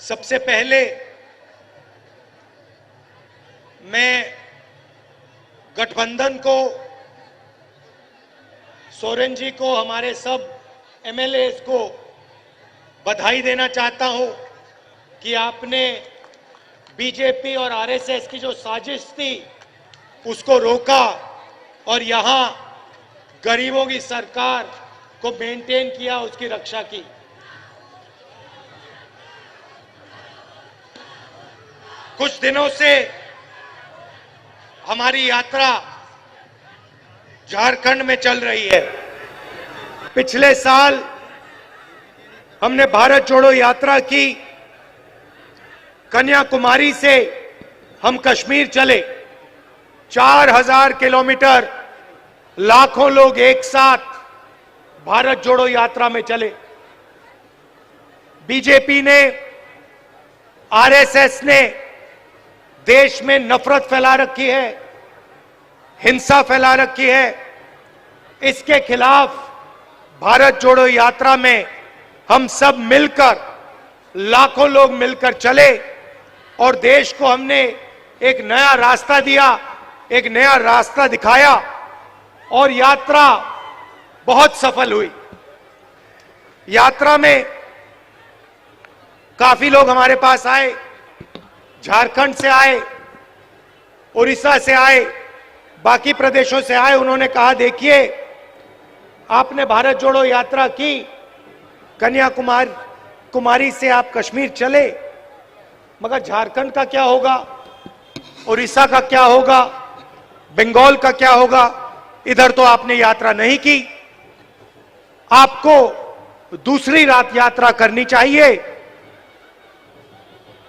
सबसे पहले मैं गठबंधन को, सोरेन जी को, हमारे सब एमएलएस को बधाई देना चाहता हूं कि आपने बीजेपी और आरएसएस की जो साजिश थी उसको रोका और यहां गरीबों की सरकार को मेंटेन किया, उसकी रक्षा की। कुछ दिनों से हमारी यात्रा झारखंड में चल रही है। पिछले साल हमने भारत जोड़ो यात्रा की। कन्याकुमारी से हम कश्मीर चले, 4000 किलोमीटर, लाखों लोग एक साथ भारत जोड़ो यात्रा में चले। बीजेपी ने, आरएसएस ने देश में नफरत फैला रखी है, हिंसा फैला रखी है। इसके खिलाफ भारत जोड़ो यात्रा में हम सब मिलकर, लाखों लोग मिलकर चले और देश को हमने एक नया रास्ता दिया, एक नया रास्ता दिखाया और यात्रा बहुत सफल हुई। यात्रा में काफी लोग हमारे पास आए, झारखंड से आए, उड़ीसा से आए, बाकी प्रदेशों से आए। उन्होंने कहा, देखिए आपने भारत जोड़ो यात्रा की, कन्याकुमारी से आप कश्मीर चले, मगर झारखंड का क्या होगा, उड़ीसा का क्या होगा, बंगाल का क्या होगा? इधर तो आपने यात्रा नहीं की। आपको दूसरी रात यात्रा करनी चाहिए।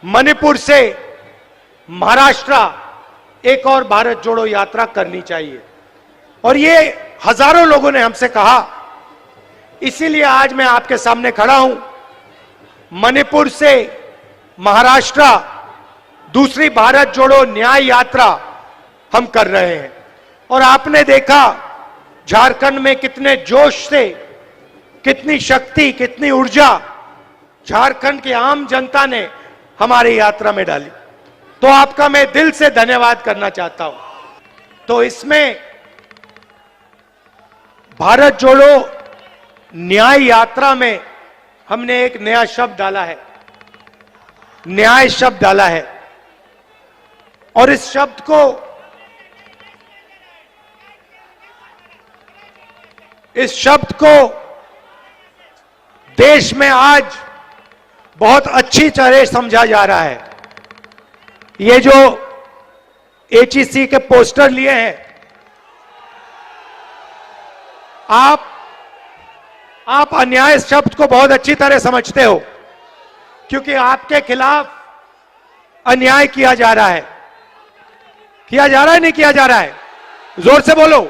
मणिपुर से महाराष्ट्र एक और भारत जोड़ो यात्रा करनी चाहिए। और ये हजारों लोगों ने हमसे कहा, इसीलिए आज मैं आपके सामने खड़ा हूं। मणिपुर से महाराष्ट्र दूसरी भारत जोड़ो न्याय यात्रा हम कर रहे हैं। और आपने देखा झारखंड में कितने जोश से, कितनी शक्ति, कितनी ऊर्जा झारखंड की आम जनता ने हमारी यात्रा में डाली। तो आपका मैं दिल से धन्यवाद करना चाहता हूं। तो इसमें भारत जोड़ो न्याय यात्रा में हमने एक नया शब्द डाला है, न्याय शब्द डाला है। और इस शब्द को देश में आज बहुत अच्छी तरह समझा जा रहा है। ये जो एचईसी के पोस्टर लिए हैं, आप अन्याय शब्द को बहुत अच्छी तरह समझते हो, क्योंकि आपके खिलाफ अन्याय किया जा रहा है। किया जा रहा है, नहीं किया जा रहा है? जोर से बोलो,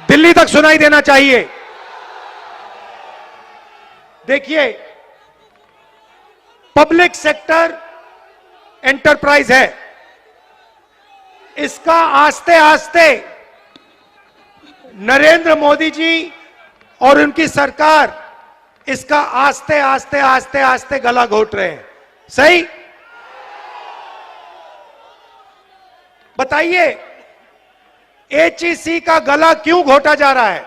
दिल्ली तक सुनाई देना चाहिए। देखिए, पब्लिक सेक्टर एंटरप्राइज है, इसका आस्ते आस्ते नरेंद्र मोदी जी और उनकी सरकार इसका आस्ते आस्ते आस्ते आस्ते गला घोट रहे हैं। सही? बताइए, एचईसी का गला क्यों घोटा जा रहा है?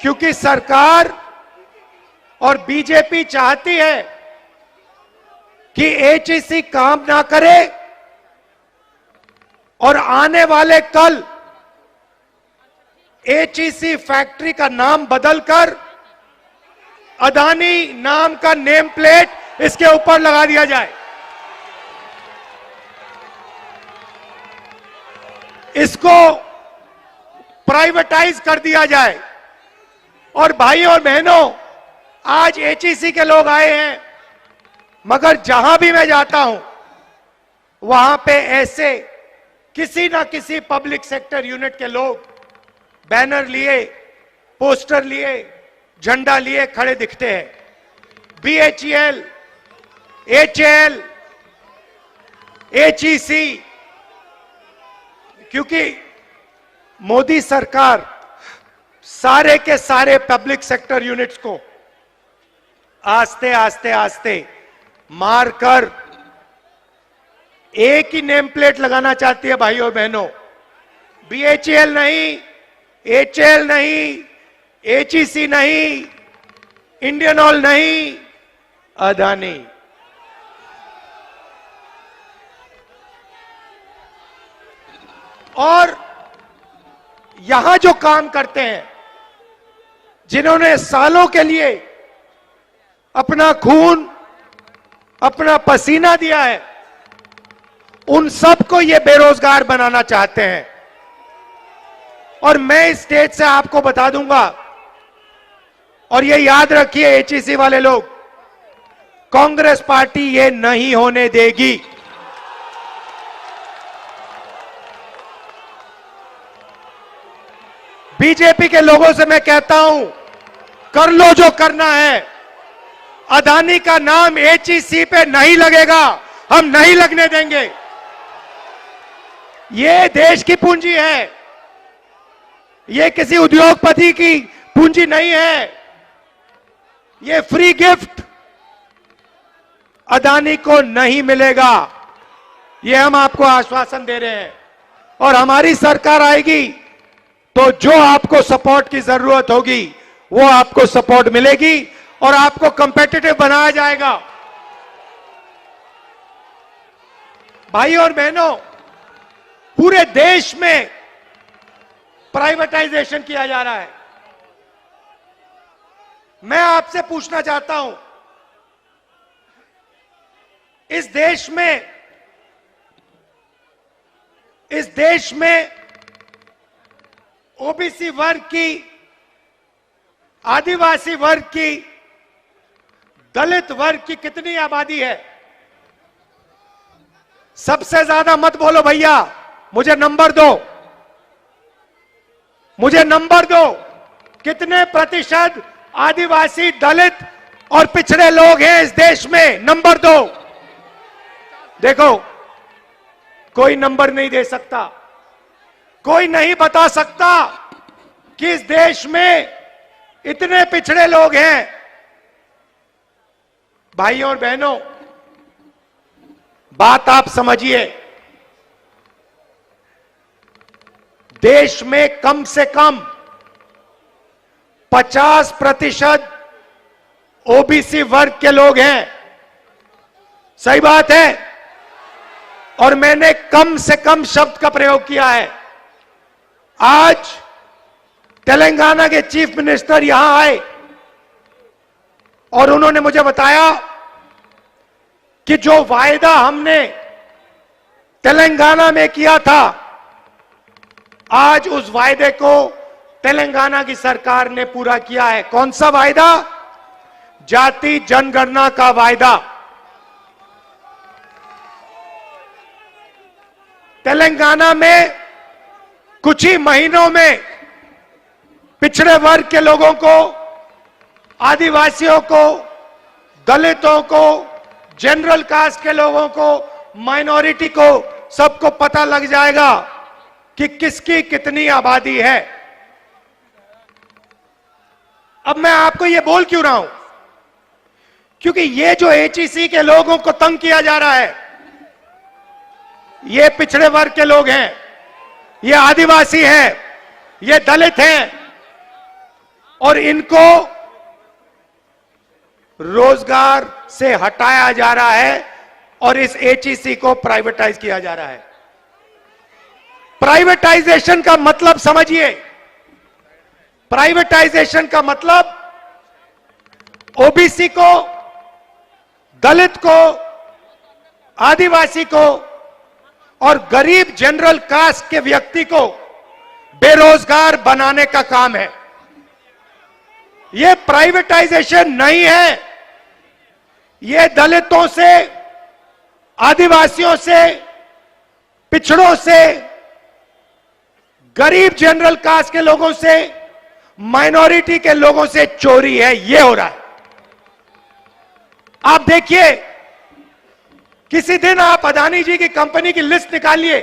क्योंकि सरकार और बीजेपी चाहती है कि एचईसी काम ना करे और आने वाले कल एचईसी फैक्ट्री का नाम बदलकर अदानी नाम का नेम प्लेट इसके ऊपर लगा दिया जाए। इसको प्राइवेटाइज कर दिया जाए। और भाई और बहनों, आज एचईसी के लोग आए हैं, मगर जहां भी मैं जाता हूं वहां पे ऐसे किसी ना किसी पब्लिक सेक्टर यूनिट के लोग बैनर लिए, पोस्टर लिए, झंडा लिए खड़े दिखते हैं। बीएचईएल, एचएएल, एचईसी, क्योंकि मोदी सरकार सारे के सारे पब्लिक सेक्टर यूनिट्स को आस्ते आस्ते आस्ते मारकर एक ही नेम प्लेट लगाना चाहती है भाइयों बहनों। बीएचईएल नहीं, एचएल नहीं, एचईसी नहीं, इंडियन ऑयल नहीं, अदानी। और यहां जो काम करते हैं, जिन्होंने सालों के लिए अपना खून, अपना पसीना दिया है, उन सबको ये बेरोजगार बनाना चाहते हैं। और मैं इस स्टेज से आपको बता दूंगा, और ये याद रखिए एचईसी वाले लोग, कांग्रेस पार्टी ये नहीं होने देगी। बीजेपी के लोगों से मैं कहता हूं, कर लो जो करना है। अदानी का नाम एचईसी पे नहीं लगेगा, हम नहीं लगने देंगे। ये देश की पूंजी है, ये किसी उद्योगपति की पूंजी नहीं है। ये फ्री गिफ्ट अदानी को नहीं मिलेगा, ये हम आपको आश्वासन दे रहे हैं। और हमारी सरकार आएगी तो जो आपको सपोर्ट की जरूरत होगी वो आपको सपोर्ट मिलेगी और आपको कंपेटिटिव बनाया जाएगा। भाइयों और बहनों, पूरे देश में प्राइवेटाइजेशन किया जा रहा है। मैं आपसे पूछना चाहता हूं, इस देश में ओबीसी वर्ग की, आदिवासी वर्ग की, दलित वर्ग की कितनी आबादी है? सबसे ज्यादा मत बोलो भैया, मुझे नंबर दो, मुझे नंबर दो। कितने प्रतिशत आदिवासी, दलित और पिछड़े लोग हैं इस देश में? नंबर दो। देखो, कोई नंबर नहीं दे सकता, कोई नहीं बता सकता कि इस देश में इतने पिछड़े लोग हैं। भाइयों और बहनों, बात आप समझिए, देश में कम से कम 50% ओबीसी वर्ग के लोग हैं। सही बात है। और मैंने कम से कम शब्द का प्रयोग किया है। आज तेलंगाना के चीफ मिनिस्टर यहां आए और उन्होंने मुझे बताया कि जो वायदा हमने तेलंगाना में किया था, आज उस वायदे को तेलंगाना की सरकार ने पूरा किया है। कौन सा वायदा? जाति जनगणना का वायदा। तेलंगाना में कुछ ही महीनों में पिछड़े वर्ग के लोगों को, आदिवासियों को, दलितों को, जनरल कास्ट के लोगों को, माइनॉरिटी को, सबको पता लग जाएगा कि किसकी कितनी आबादी है। अब मैं आपको यह बोल क्यों रहा हूं? क्योंकि ये जो एचईसी के लोगों को तंग किया जा रहा है, ये पिछड़े वर्ग के लोग हैं, ये आदिवासी हैं, ये दलित हैं, और इनको रोजगार से हटाया जा रहा है और इस एचईसी को प्राइवेटाइज किया जा रहा है। प्राइवेटाइजेशन का मतलब समझिए। प्राइवेटाइजेशन का मतलब ओबीसी को, दलित को, आदिवासी को और गरीब जनरल कास्ट के व्यक्ति को बेरोजगार बनाने का काम है। यह प्राइवेटाइजेशन नहीं है। यह दलितों से, आदिवासियों से, पिछड़ों से, गरीब जनरल कास्ट के लोगों से, माइनॉरिटी के लोगों से चोरी है। यह हो रहा है। आप देखिए, किसी दिन आप अदानी जी की कंपनी की लिस्ट निकालिए,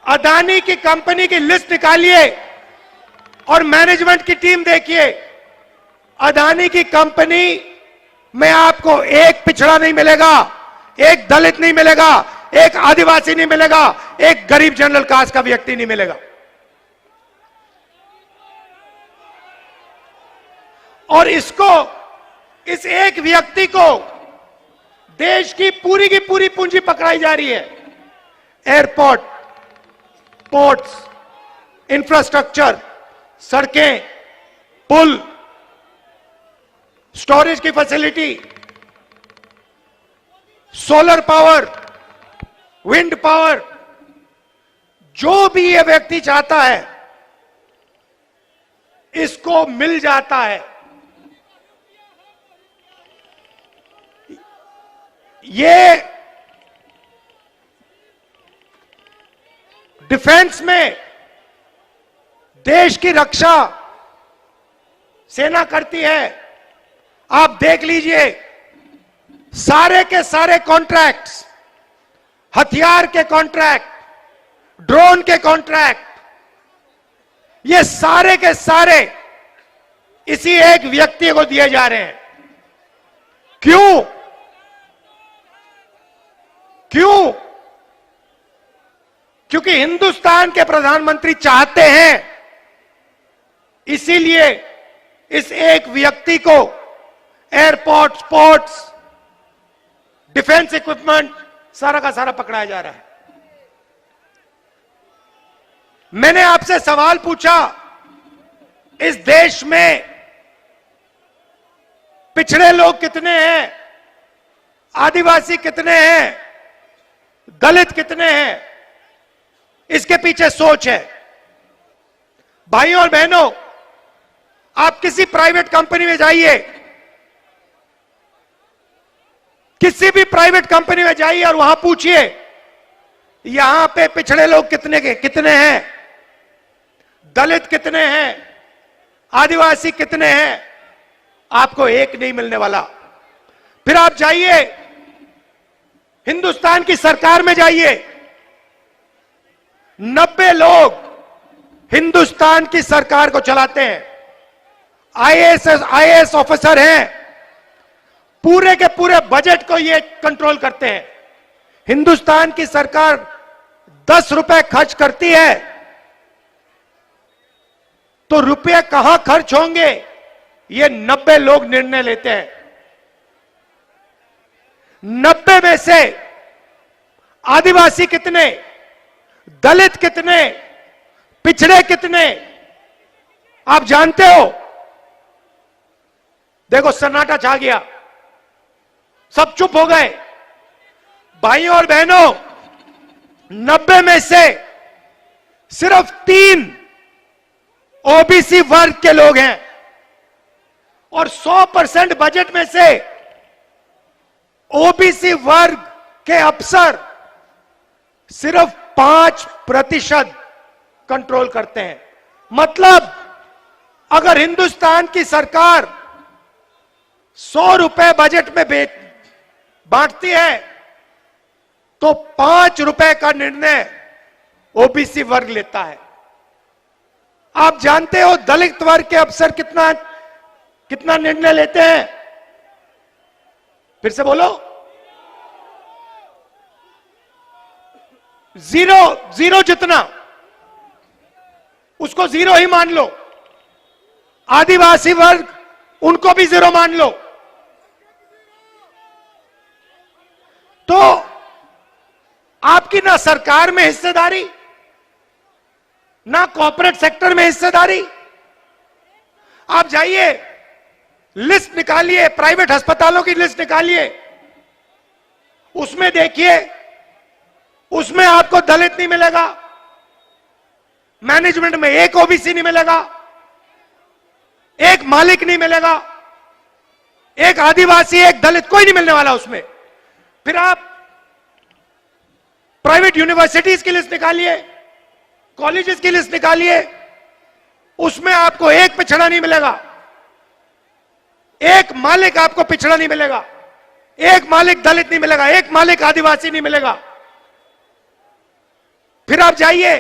अदानी की कंपनी की लिस्ट निकालिए, और मैनेजमेंट की टीम देखिए, अदानी की कंपनी में आपको एक पिछड़ा नहीं मिलेगा, एक दलित नहीं मिलेगा, एक आदिवासी नहीं मिलेगा, एक गरीब जनरल कास्ट का व्यक्ति नहीं मिलेगा। और इसको, इस एक व्यक्ति को देश की पूरी पूंजी पकड़ाई जा रही है। एयरपोर्ट, पोर्ट्स, इंफ्रास्ट्रक्चर, सड़कें, पुल, स्टोरेज की facility, solar power, wind power, जो भी ये व्यक्ति चाहता है इसको मिल जाता है। ये डिफेंस में देश की रक्षा सेना करती है। आप देख लीजिए, सारे के सारे कॉन्ट्रैक्ट्स, हथियार के कॉन्ट्रैक्ट, ड्रोन के कॉन्ट्रैक्ट, ये सारे के सारे इसी एक व्यक्ति को दिए जा रहे हैं। क्यों? क्यों? क्योंकि हिंदुस्तान के प्रधानमंत्री चाहते हैं, इसीलिए इस एक व्यक्ति को एयरपोर्ट, पोर्ट्स, डिफेंस इक्विपमेंट सारा का सारा पकड़ाया जा रहा है। मैंने आपसे सवाल पूछा, इस देश में पिछड़े लोग कितने हैं, आदिवासी कितने हैं, दलित कितने हैं? इसके पीछे सोच है। भाइयों और बहनों, आप किसी प्राइवेट कंपनी में जाइए, किसी भी प्राइवेट कंपनी में जाइए और वहां पूछिए यहां पे पिछड़े लोग कितने हैं, दलित कितने हैं, आदिवासी कितने हैं, आपको एक नहीं मिलने वाला। फिर आप जाइए हिंदुस्तान की सरकार में, जाइए 90 लोग हिंदुस्तान की सरकार को चलाते हैं, आईएएस ऑफिसर हैं, पूरे के पूरे बजट को ये कंट्रोल करते हैं। हिंदुस्तान की सरकार 10 रुपए खर्च करती है तो रुपए कहां खर्च होंगे ये 90 लोग निर्णय लेते हैं। 90 में से आदिवासी कितने, दलित कितने, पिछड़े कितने, आप जानते हो? देखो सन्नाटा छा गया, सब चुप हो गए। भाइयों और बहनों, 90 में से सिर्फ 3 ओबीसी वर्ग के लोग हैं और 100% बजट में से ओबीसी वर्ग के अफसर सिर्फ 5% कंट्रोल करते हैं। मतलब अगर हिंदुस्तान की सरकार 100 रुपए बजट में बांटती है तो 5 रुपए का निर्णय ओबीसी वर्ग लेता है। आप जानते हो दलित वर्ग के अफसर कितना निर्णय लेते हैं? फिर से बोलो, जीरो जितना, उसको जीरो ही मान लो। आदिवासी वर्ग, उनको भी जीरो मान लो। तो आपकी ना सरकार में हिस्सेदारी, ना कॉर्पोरेट सेक्टर में हिस्सेदारी। आप जाइए, लिस्ट निकालिए, प्राइवेट अस्पतालों की लिस्ट निकालिए, उसमें देखिए, उसमें आपको दलित नहीं मिलेगा, मैनेजमेंट में एक ओबीसी नहीं मिलेगा, एक मालिक नहीं मिलेगा, एक आदिवासी, एक दलित, कोई नहीं मिलने वाला उसमें। फिर आप प्राइवेट यूनिवर्सिटीज की लिस्ट निकालिए, कॉलेजेस की लिस्ट निकालिए, उसमें आपको एक पिछड़ा नहीं मिलेगा, एक मालिक आपको पिछड़ा नहीं मिलेगा, एक मालिक दलित नहीं मिलेगा, एक मालिक आदिवासी नहीं मिलेगा। फिर आप जाइए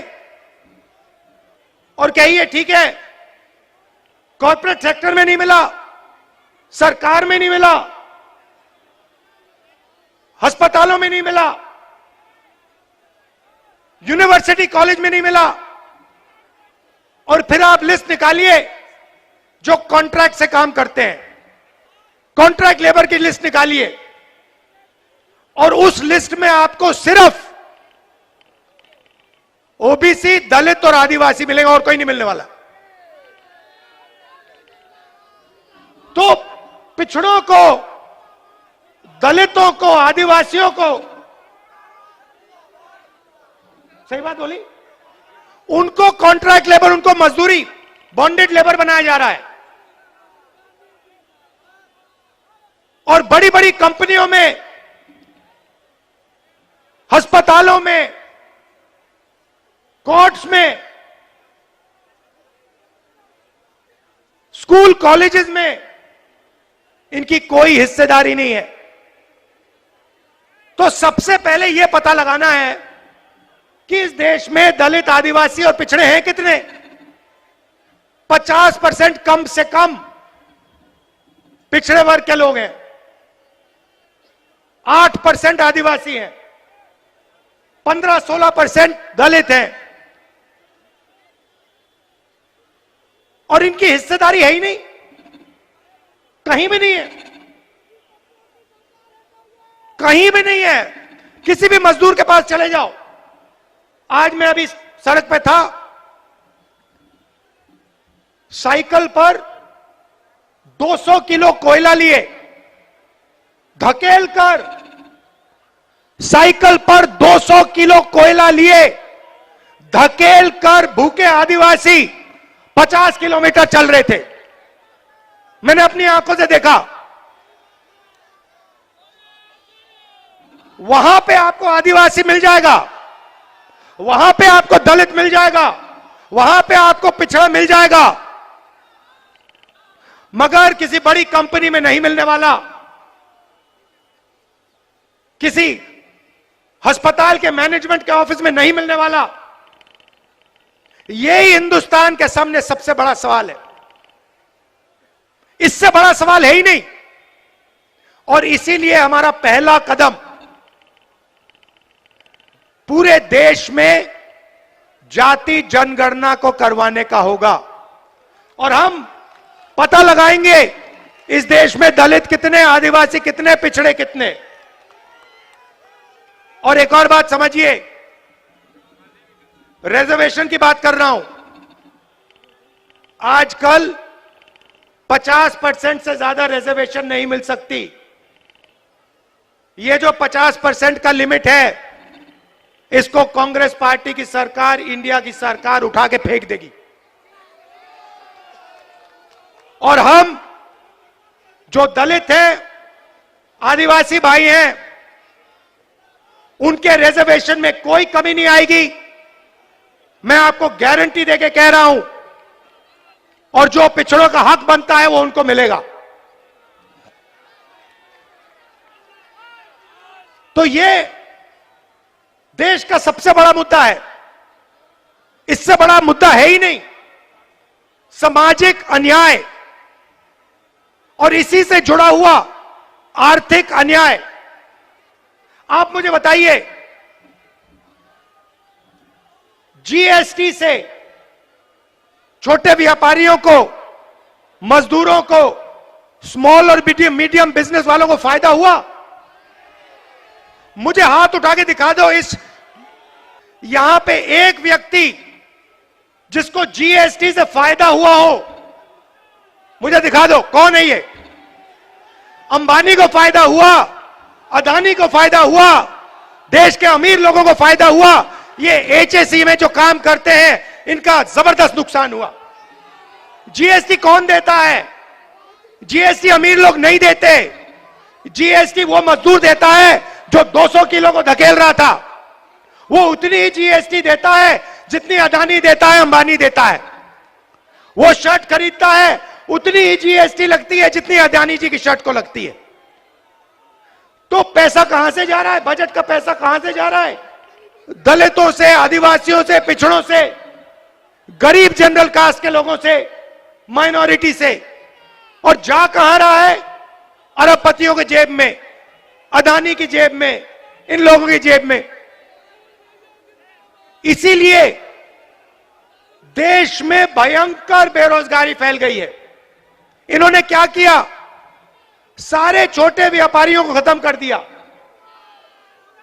और कहिए ठीक है कॉर्पोरेट सेक्टर में नहीं मिला, सरकार में नहीं मिला, अस्पतालों में नहीं मिला, यूनिवर्सिटी कॉलेज में नहीं मिला। और फिर आप लिस्ट निकालिए जो कॉन्ट्रैक्ट से काम करते हैं, कॉन्ट्रैक्ट लेबर की लिस्ट निकालिए और उस लिस्ट में आपको सिर्फ ओबीसी, दलित और आदिवासी मिलेगा और कोई नहीं मिलने वाला। तो पिछड़ों को, दलितों को, आदिवासियों को, सही बात बोली, उनको कॉन्ट्रैक्ट लेबर, उनको मजदूरी, बॉन्डेड लेबर बनाया जा रहा है। और बड़ी बड़ी कंपनियों में, अस्पतालों में, कोर्ट्स में, स्कूल कॉलेजेस में इनकी कोई हिस्सेदारी नहीं है। तो सबसे पहले यह पता लगाना है कि इस देश में दलित, आदिवासी और पिछड़े हैं कितने। 50% कम से कम पिछड़े वर्ग के लोग हैं, 8% आदिवासी हैं, 15-16% दलित हैं, और इनकी हिस्सेदारी है ही नहीं, कहीं भी नहीं है, कहीं भी नहीं है। किसी भी मजदूर के पास चले जाओ। आज मैं अभी सड़क पे था, साइकिल पर 200 किलो कोयला लिए, धकेल कर साइकिल पर 200 किलो कोयला लिए, धकेल कर भूखे आदिवासी 50 किलोमीटर चल रहे थे। मैंने अपनी आंखों से देखा। वहां पे आपको आदिवासी मिल जाएगा, वहां पे आपको दलित मिल जाएगा, वहां पे आपको पिछड़ा मिल जाएगा, मगर किसी बड़ी कंपनी में नहीं मिलने वाला, किसी अस्पताल के मैनेजमेंट के ऑफिस में नहीं मिलने वाला। यही हिंदुस्तान के सामने सबसे बड़ा सवाल है, इससे बड़ा सवाल है ही नहीं। और इसीलिए हमारा पहला कदम पूरे देश में जाति जनगणना को करवाने का होगा। और हम पता लगाएंगे इस देश में दलित कितने, आदिवासी कितने, पिछड़े कितने। और एक और बात समझिए, रिजर्वेशन की बात कर रहा हूं। आजकल 50% से ज्यादा रिजर्वेशन नहीं मिल सकती। ये जो 50% का लिमिट है, इसको कांग्रेस पार्टी की सरकार, इंडिया की सरकार उठा के फेंक देगी। और हम जो दलित हैं, आदिवासी भाई हैं, उनके रिजर्वेशन में कोई कमी नहीं आएगी, मैं आपको गारंटी देके कह रहा हूं। और जो पिछड़ों का हक बनता है वो उनको मिलेगा। तो ये देश का सबसे बड़ा मुद्दा है, इससे बड़ा मुद्दा है ही नहीं। सामाजिक अन्याय और इसी से जुड़ा हुआ आर्थिक अन्याय। आप मुझे बताइए, जीएसटी से छोटे व्यापारियों को, मजदूरों को, स्मॉल और मीडियम बिजनेस वालों को फायदा हुआ? मुझे हाथ उठा के दिखा दो इस यहां पे एक व्यक्ति जिसको जीएसटी से फायदा हुआ हो, मुझे दिखा दो। कौन है ये? अंबानी को फायदा हुआ, अदानी को फायदा हुआ, देश के अमीर लोगों को फायदा हुआ। ये एचएसई में जो काम करते हैं इनका जबरदस्त नुकसान हुआ। जीएसटी कौन देता है? जीएसटी अमीर लोग नहीं देते। जीएसटी वो मजदूर देता है जो 200 किलो को धकेल रहा था। वो उतनी ही जीएसटी देता है जितनी अदानी देता है, अंबानी देता है। वो शर्ट खरीदता है, उतनी ही जीएसटी लगती है जितनी अदानी जी की शर्ट को लगती है। तो पैसा कहां से जा रहा है? बजट का पैसा कहां से जा रहा है? दलितों से, आदिवासियों से, पिछड़ों से, गरीब जनरल कास्ट के लोगों से। माइनॉरिटी से, और जा कहां रहा है? अरबपतियों के जेब में, अदानी की जेब में, इन लोगों की जेब में। इसीलिए देश में भयंकर बेरोजगारी फैल गई है। इन्होंने क्या किया? सारे छोटे व्यापारियों को खत्म कर दिया।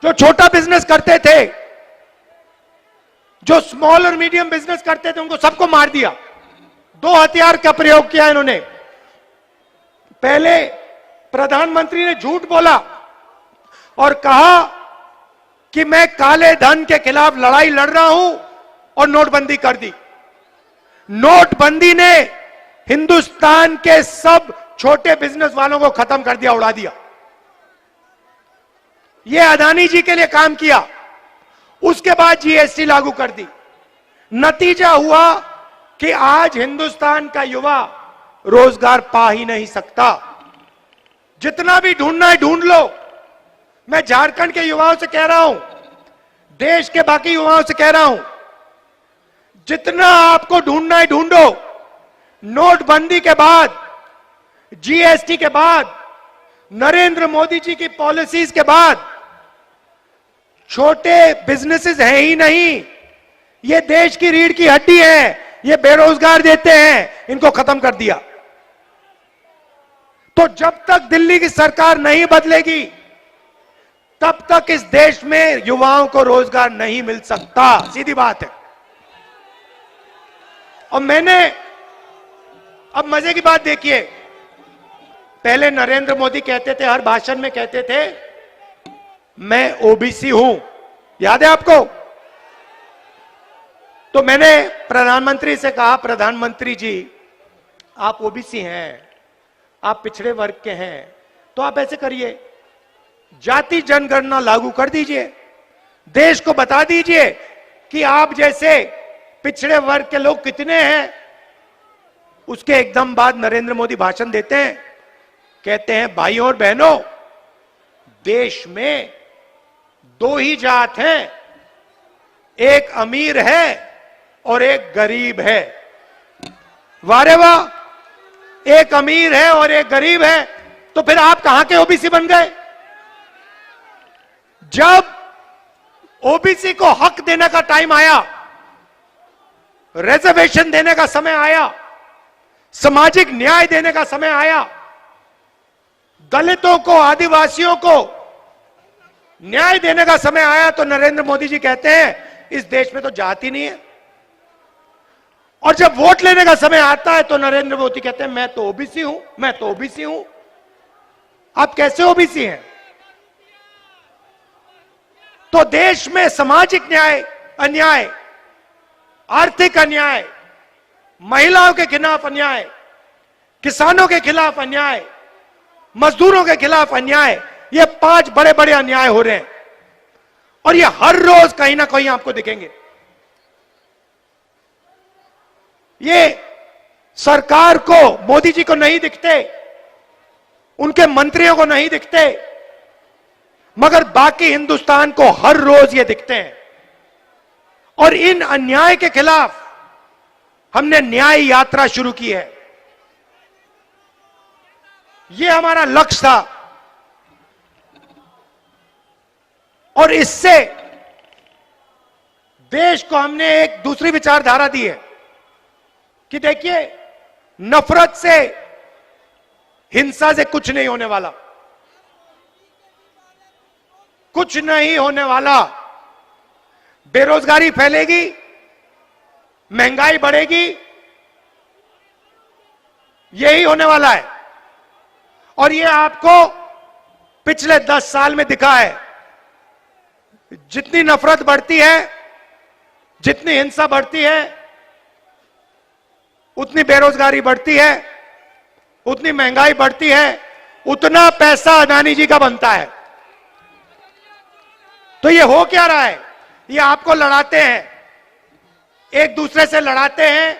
जो छोटा बिजनेस करते थे, जो स्मॉल और मीडियम बिजनेस करते थे, उनको सबको मार दिया। दो हथियार का प्रयोग किया इन्होंने। पहले प्रधानमंत्री ने झूठ बोला और कहा कि मैं काले धन के खिलाफ लड़ाई लड़ रहा हूं, और नोटबंदी कर दी। नोटबंदी ने हिंदुस्तान के सब छोटे बिजनेस वालों को खत्म कर दिया, उड़ा दिया। यह अदानी जी के लिए काम किया। उसके बाद जीएसटी लागू कर दी। नतीजा हुआ कि आज हिंदुस्तान का युवा रोजगार पा ही नहीं सकता। जितना भी ढूंढना है ढूंढ लो। मैं झारखंड के युवाओं से कह रहा हूं, देश के बाकी युवाओं से कह रहा हूं, जितना आपको ढूंढना है ढूंढो। नोटबंदी के बाद, जीएसटी के बाद, नरेंद्र मोदी जी की पॉलिसीज के बाद छोटे बिजनेसेस हैं ही नहीं। ये देश की रीढ़ की हड्डी है। ये बेरोजगार देते हैं, इनको खत्म कर दिया। तो जब तक दिल्ली की सरकार नहीं बदलेगी, तब तक इस देश में युवाओं को रोजगार नहीं मिल सकता। सीधी बात है। और मैंने, अब मजे की बात देखिए, पहले नरेंद्र मोदी कहते थे, हर भाषण में कहते थे, मैं ओबीसी हूं। याद है आपको? तो मैंने प्रधानमंत्री से कहा, प्रधानमंत्री जी आप ओबीसी हैं, आप पिछड़े वर्ग के हैं, तो आप ऐसे करिए, जाति जनगणना लागू कर दीजिए। देश को बता दीजिए कि आप जैसे पिछड़े वर्ग के लोग कितने हैं। उसके एकदम बाद नरेंद्र मोदी भाषण देते हैं, कहते हैं भाइयों और बहनों, देश में दो ही जात हैं, एक अमीर है और एक गरीब है। वारे वाह, एक अमीर है और एक गरीब है, तो फिर आप कहां के ओबीसी बन गए? जब ओबीसी को हक देने का टाइम आया, रिजर्वेशन देने का समय आया, सामाजिक न्याय देने का समय आया, दलितों को, आदिवासियों को न्याय देने का समय आया, तो नरेंद्र मोदी जी कहते हैं इस देश में तो जाति नहीं है। और जब वोट लेने का समय आता है तो नरेंद्र मोदी कहते हैं मैं तो ओबीसी हूं, मैं तो ओबीसी हूं। आप कैसे ओबीसी हैं? तो देश में सामाजिक न्याय, अन्याय, आर्थिक अन्याय, महिलाओं के खिलाफ अन्याय, किसानों के खिलाफ अन्याय, मजदूरों के खिलाफ अन्याय, ये 5 बड़े बड़े अन्याय हो रहे हैं। और ये हर रोज कहीं ना कहीं आपको दिखेंगे। ये सरकार को, मोदी जी को नहीं दिखते, उनके मंत्रियों को नहीं दिखते, मगर बाकी हिंदुस्तान को हर रोज ये दिखते हैं। और इन अन्याय के खिलाफ हमने न्याय यात्रा शुरू की है। ये हमारा लक्ष्य था। और इससे देश को हमने एक दूसरी विचारधारा दी है कि देखिए, नफरत से, हिंसा से कुछ नहीं होने वाला, कुछ नहीं होने वाला। बेरोजगारी फैलेगी, महंगाई बढ़ेगी, यही होने वाला है। और ये आपको पिछले 10 साल में दिखा है। जितनी नफरत बढ़ती है, जितनी हिंसा बढ़ती है, उतनी बेरोजगारी बढ़ती है, उतनी महंगाई बढ़ती है, उतना पैसा अदानी जी का बनता है। तो ये हो क्या रहा है? ये आपको लड़ाते हैं, एक दूसरे से लड़ाते हैं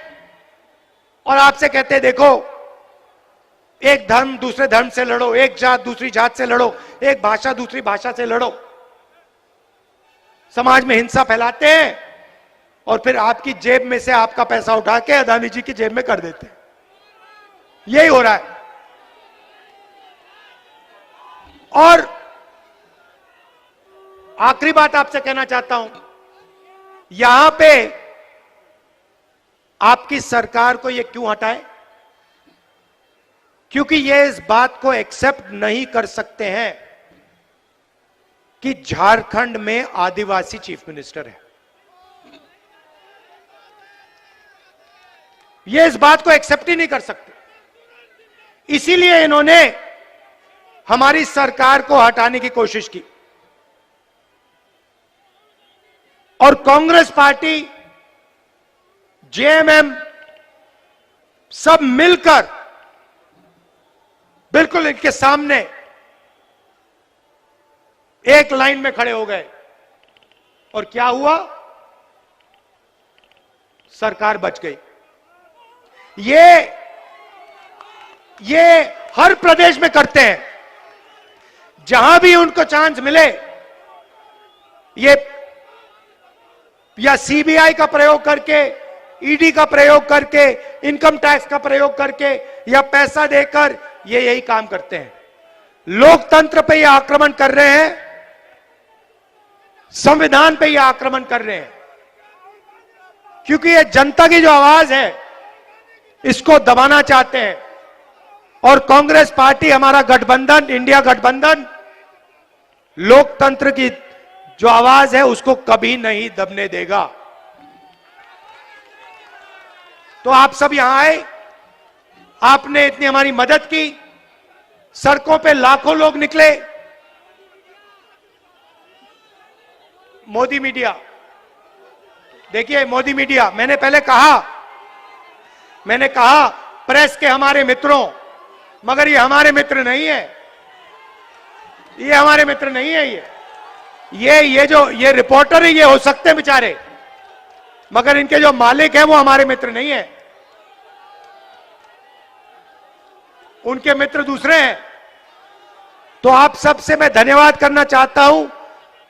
और आपसे कहते हैं देखो, एक धर्म दूसरे धर्म से लड़ो, एक जात दूसरी जात से लड़ो, एक भाषा दूसरी भाषा से लड़ो। समाज में हिंसा फैलाते हैं और फिर आपकी जेब में से आपका पैसा उठा के अदानी जी की जेब में कर देते हैं। यही हो रहा है। और आखिरी बात आपसे कहना चाहता हूं, यहां पे आपकी सरकार को यह क्यों हटाए? क्योंकि ये इस बात को एक्सेप्ट नहीं कर सकते हैं कि झारखंड में आदिवासी चीफ मिनिस्टर है। ये इस बात को एक्सेप्ट ही नहीं कर सकते। इसीलिए इन्होंने हमारी सरकार को हटाने की कोशिश की। और कांग्रेस पार्टी, जेएमएम सब मिलकर बिल्कुल इनके सामने एक लाइन में खड़े हो गए। और क्या हुआ? सरकार बच गई। ये हर प्रदेश में करते हैं। जहां भी उनको चांस मिले, ये या सीबीआई का प्रयोग करके, ईडी का प्रयोग करके, इनकम टैक्स का प्रयोग करके, या पैसा देकर ये यही काम करते हैं। लोकतंत्र पे ये आक्रमण कर रहे हैं, संविधान पे ये आक्रमण कर रहे हैं, क्योंकि ये जनता की जो आवाज है इसको दबाना चाहते हैं। और कांग्रेस पार्टी, हमारा गठबंधन, इंडिया गठबंधन, लोकतंत्र की जो आवाज है उसको कभी नहीं दबने देगा। तो आप सब यहां आए, आपने इतनी हमारी मदद की, सड़कों पे लाखों लोग निकले। मोदी मीडिया, देखिए मोदी मीडिया, मैंने पहले कहा प्रेस के हमारे मित्रों, मगर ये हमारे मित्र नहीं है, ये हमारे मित्र नहीं है। ये रिपोर्टर है, ये हो सकते हैं बेचारे, मगर इनके जो मालिक हैं वो हमारे मित्र नहीं है, उनके मित्र दूसरे हैं। तो आप सबसे मैं धन्यवाद करना चाहता हूं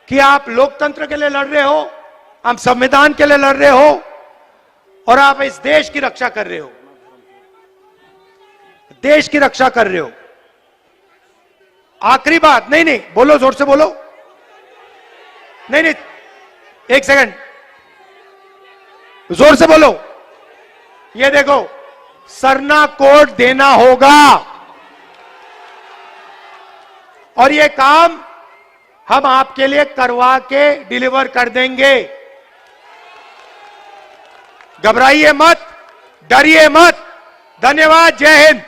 कि आप लोकतंत्र के लिए लड़ रहे हो, आप संविधान के लिए लड़ रहे हो, और आप इस देश की रक्षा कर रहे हो, देश की रक्षा कर रहे हो। आखिरी बात, नहीं बोलो, जोर से बोलो, नहीं, एक सेकंड, जोर से बोलो। ये देखो, सरना कोड देना होगा, और ये काम हम आपके लिए करवा के डिलीवर कर देंगे। घबराइए मत, डरिए मत। धन्यवाद, जय हिंद।